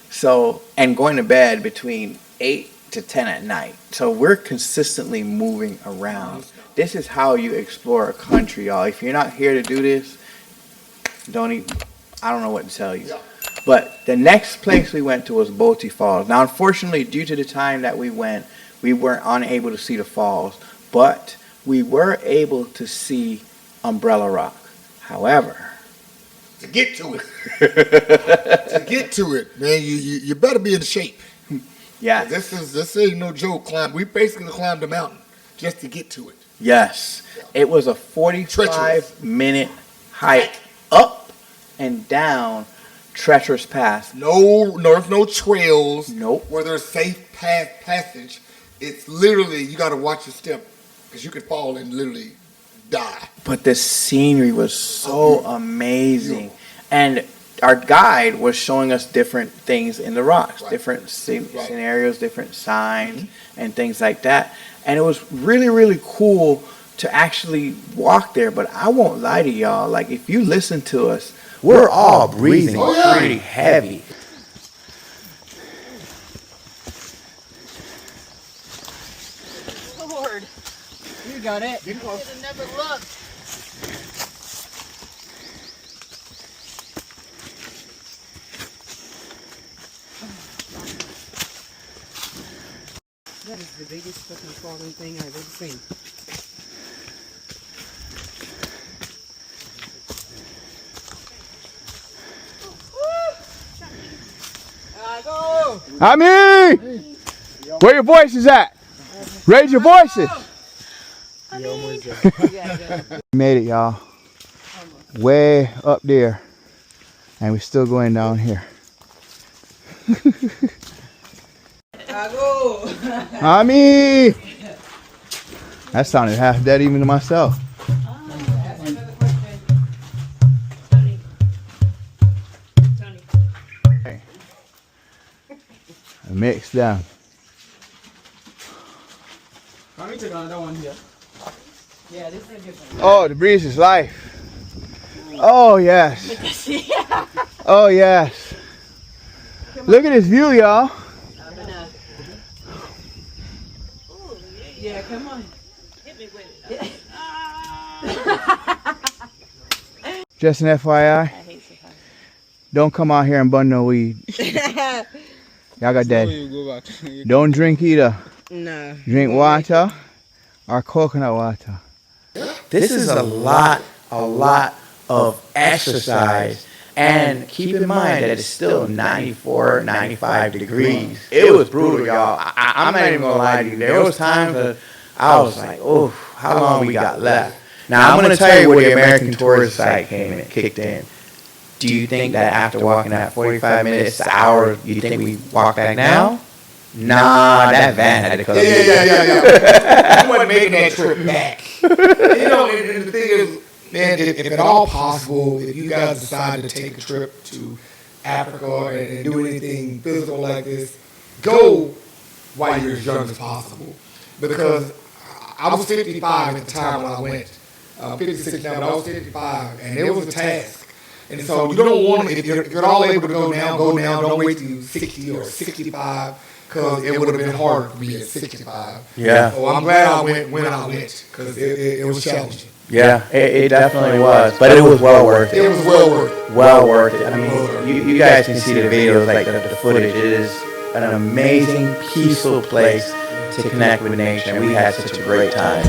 So, and going to bed between 8 to 10 at night. So we're consistently moving around. This is how you explore a country, y'all. If you're not here to do this, I don't know what to tell you. But the next place we went to was Bois Falls. Now, unfortunately, due to the time that we went, we weren't unable to see the falls, but we were able to see Umbrella Rock. However, to get to it, man, you better be in shape. Yeah, this ain't no joke. We basically climbed the mountain just to get to it. Yes, it was a 45-minute hike up and down treacherous path. There's no trails. Nope. Where there's safe passage. It's literally you got to watch your step because you could fall and literally die. But the scenery was so amazing, and our guide was showing us different things in the rocks, different scenarios, different signs, and things like that. And it was really, really cool to actually walk there. But I won't lie to y'all, like if you listen to us, we're all breathing pretty heavy. Lord, you got it. You should have never looked. That is the biggest fucking falling thing I've ever seen. I mean, where your voices at? Raise your voices. We made it, y'all. Way up there, and we're still going down here. I mean, that sounded half dead even to myself. Mix down. Let me take another one here. Yeah, this is a good one. Oh, the breeze is life. Oh yes. Oh yes. Look at this view, y'all. Yeah, come on. Hit me with it. Just an FYI. Don't come out here and bun no weed. Y'all got that. Don't drink either. No. Drink water or coconut water. This is a lot of exercise. And keep in mind that it's still 94, 95 degrees. It was brutal, y'all. I'm not even gonna lie to you. There was times that I was like, oh, how long we got left? Now I'm gonna tell you where the American tourist site kicked in. Do you think that after walking that 45 minutes, an hour, you think we walk back now? Nah, that van had to come. Yeah. I wasn't making that trip back. You know, and the thing is, man, if at all possible, if you guys decide to take a trip to Africa and do anything physical like this, go while you're as young as possible. Because I was 55 at the time when I went. 56 now, but I was 55, and it was a task. And so you don't want to, if you're at all able to go now, don't wait till 60 or 65, because it would have been harder for me at 65. Yeah. So I'm glad I went when I went, because it was challenging. Yeah, it definitely was, but it was well worth it. It was well worth it. Well worth it. I mean, you guys can see the videos, like the footage. It is an amazing, peaceful place to connect with nature, and we had such a great time.